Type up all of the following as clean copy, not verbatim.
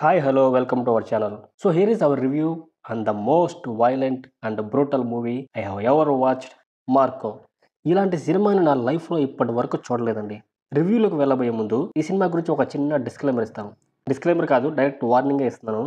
Hi, hello, welcome to our channel. So, here is our review on the most violent and brutal movie I have ever watched, Marco. ఇలాంటి సినిమాని నా లైఫ్‌లో ఇప్పటి వరకు చూడలేదండి. రివ్యూలోకి వెళ్ళబోయే ముందు ఈ సినిమా గురించి ఒక చిన్న డిస్క్లైమర్ ఇస్తాను. డిస్క్లైమర్ కాదు, డైరెక్ట్ వార్నింగే ఇస్తున్నాను.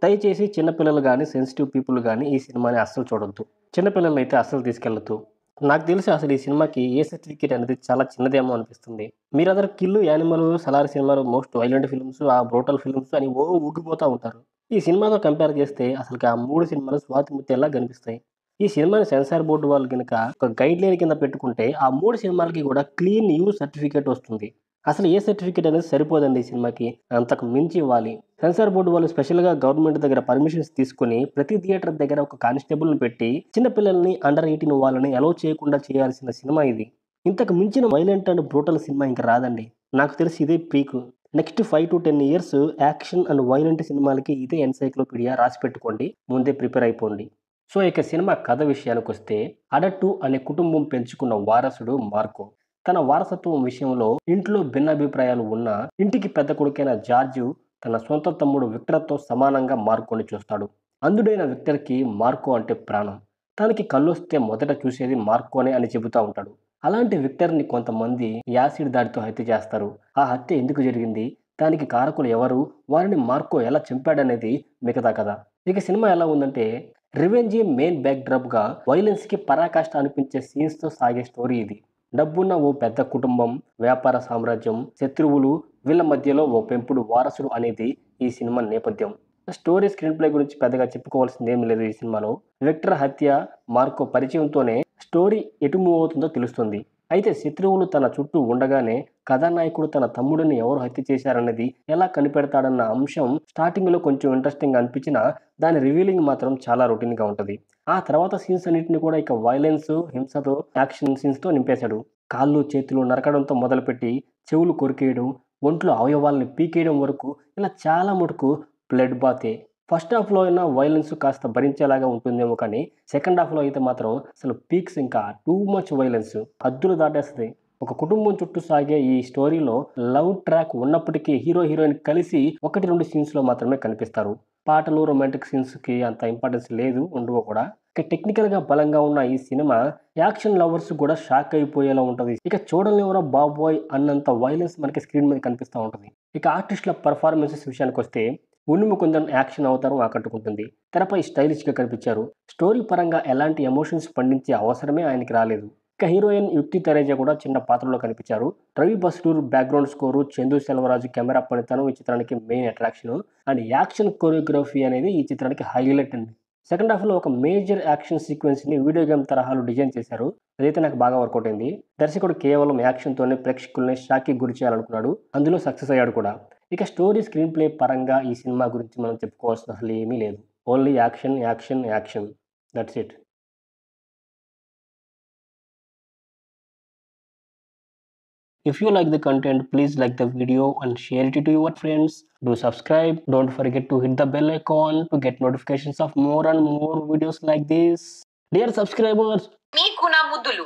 దయచేసి చిన్న పిల్లలు గాని, సెన్సిటివ్ పీపుల్ గాని ఈ సినిమాని అస్సలు చూడొద్దు. చిన్న పిల్లలనైతే అస్సలు తీసుకెళ్ళొద్దు. నాకు తెలిసి అసలు ఈ సినిమాకి ఏ సర్టిఫికేట్ అనేది చాలా చిన్నదేమో అనిపిస్తుంది. మీరందరూ 'కిల్లు', 'యానిమల్', 'సలార్' సినిమాలు మోస్ట్ వైలెంట్ ఫిల్మ్స్, ఆ బ్రూటల్ ఫిల్మ్స్ అని ఊగిపోతా ఉంటారు. ఈ సినిమాతో కంపేర్ చేస్తే అసలుకి ఆ 3 సినిమాలు స్వాతి ముత్యాల్లా కనిపిస్తాయి. ఈ సినిమాని సెన్సార్ బోర్డ్ వాళ్ళు గనుక ఒక గైడ్‌లైన్ కింద పెట్టుకుంటే ఆ 3 సినిమాలకి కూడా క్లీన్ యూ సర్టిఫికేట్ వస్తుంది. అసలు ఏ సర్టిఫికేట్ అనేది సరిపోదండి ఈ సినిమాకి. అంతకు మించి ఇవ్వాలి. సెన్సార్ బోర్డ్ వాళ్ళు స్పెషల్‌గా గవర్నమెంట్ దగ్గర పర్మిషన్స్ తీసుకొని ప్రతి థియేటర్ దగ్గర ఒక కానిస్టేబుల్‌ని పెట్టి చిన్న పిల్లల్ని అండర్ 18 వాళ్ళని అలౌ చేయకుండా చేయాల్సిన సినిమా ఇది. ఇంతకు మించిన వైలెంట్ అండ్ బ్రూటల్ సినిమా ఇంక రాదండి. నాకు తెలిసి ఇదే peak. Next 5-10 years action and violent సినిమాలకి ఇదే ఎన్‌సైక్లోపీడియా రాసిపెట్టుకోండి. ముందే ప్రిపేర్ అయిపోండి. సో, ఇక సినిమా కథ విషయానికొస్తే అడట్టు అనే కుటుంబం పెంచుకున్న వారసుడు మార్కో. తన వారసత్వం విషయంలో ఇంట్లో భిన్నాభిప్రాయాలు ఉన్నా ఇంటికి పెద్ద కొడుకైన జార్జు తన సొంత తమ్ముడు విక్టర్‌తో సమానంగా మార్కోని చూస్తాడు. అంధుడైన విక్టర్‌కి మార్కో అంటే ప్రాణం. తనకి కళ్ళొస్తే మొదట చూసేది మార్కోనే అని చెబుతా ఉంటాడు. అలాంటి విక్టర్‌ని కొంతమంది యాసిడ్ దాడితో హత్య చేస్తారు. ఆ హత్య ఎందుకు జరిగింది? దానికి కారకులు ఎవరు? వారిని మార్కో ఎలా చంపాడనేది మిగతా కథ. ఇక సినిమా ఎలా ఉందంటే రివెంజే మెయిన్ బ్యాక్‌డ్రాప్‌గా వైలెన్స్‌కి పరాకాష్ట అనిపించే సీన్స్‌తో సాగే స్టోరీ ఇది. డబ్బున్న ఓ పెద్ద కుటుంబం, వ్యాపార సామ్రాజ్యం, శత్రువులు వీళ్ళ మధ్యలో ఓ పెంపుడు వారసుడు అనేది ఈ సినిమా నేపథ్యం. స్టోరీ స్క్రీన్ ప్లే గురించి పెద్దగా చెప్పుకోవాల్సిందేమీ లేదు ఈ సినిమాలో. విక్టర్ హత్య, మార్కో పరిచయంతోనే స్టోరీ ఎటు మూవ్ అవుతుందో తెలుస్తుంది. అయితే శత్రువులు తన చుట్టూ ఉండగానే కథానాయకుడు తన తమ్ముడిని ఎవరు హత్య చేశారన్నది ఎలా కనిపెడతాడన్న అంశం స్టార్టింగ్‌లో కొంచెం ఇంట్రెస్టింగ్‌గా అనిపించినా దాని రివీలింగ్ మాత్రం చాలా రొటీన్‌గా ఉంటది. ఆ తర్వాత సీన్స్ అన్నిటిని కూడా ఇక వైలెన్స్, హింసతో, యాక్షన్ సీన్స్‌తో నింపేశాడు. కాళ్ళు, చేతులు నరకడంతో మొదలుపెట్టి చెవులు కొరికేయడం, ఒంట్లో అవయవాల్ని పీకేయడం వరకు ఇలా చాలా మటుకు బ్లడ్ బాతే. ఫస్ట్ హాఫ్‌లో అయినా వైలెన్స్ కాస్త భరించేలాగా ఉంటుందేమో కానీ, సెకండ్ హాఫ్‌లో అయితే మాత్రం అసలు పీక్స్ ఇంకా టూ మచ్ వైలెన్స్. హద్దులు దాటేస్తది. ఒక కుటుంబం చుట్టూ సాగే ఈ స్టోరీలో లవ్ ట్రాక్ ఉన్నప్పటికీ హీరో, హీరోయిన్ కలిసి 1, 2 సీన్స్‌లో మాత్రమే కనిపిస్తారు. పాటలు, రొమాంటిక్ సీన్స్‌కి అంత ఇంపార్టెన్స్ లేదు, ఉండవు కూడా. ఇక టెక్నికల్‌గా బలంగా ఉన్న ఈ సినిమా యాక్షన్ లవర్స్ కూడా షాక్ అయిపోయేలా ఉంటది. ఇక చూడనివ్వరా బాబోయ్! అన్నంత వైలెన్స్ మనకి స్క్రీన్ మీద కనిపిస్తా ఉంటది. ఇక ఆర్టిస్ట్‌ల పెర్ఫార్మన్సెస్ విషయానికొస్తే 'ఉన్ని ముకుందన్' యాక్షన్ అవతారం ఆకట్టుకుంటుంది. తెరపై స్టైలిష్‌గా కనిపించారు. స్టోరీ పరంగా ఎలాంటి ఎమోషన్స్ పండించే అవసరమే ఆయనకి రాలేదు. ఇక హీరోయిన్ 'యుక్తి తరేజా' కూడా చిన్న పాత్రలో కనిపించారు. Ravi Basrur background score, Chandu Selvaraju camera పనితనం ఈ చిత్రానికి main attraction. And action choreography అనేది ఈ చిత్రానికి హైలైట్ అండి. సెకండ్ హాఫ్‌లో ఒక మేజర్ యాక్షన్ సీక్వెన్స్‌ని వీడియో గేమ్ తరహాలో డిజైన్ చేశారు. అదైతే నాకు బాగా వర్కౌట్ అయింది. దర్శకుడు కేవలం యాక్షన్‌తోనే ప్రేక్షకుల్ని షాక్‌కి గురి చేయాలనుకున్నాడు. అందులో సక్సెస్ అయ్యాడు కూడా. ఇక స్టోరీ, స్క్రీన్ ప్లే పరంగా ఈ సినిమా గురించి మనం చెప్పుకోవాల్సిన అసలు ఏమీ లేదు. Only action, action, action. That's it. If you like the content, please like the video and share it to your friends. Do subscribe. Don't forget to hit the bell icon to get notifications of more and more videos like this. Dear subscribers, మీకు నా ముద్దులు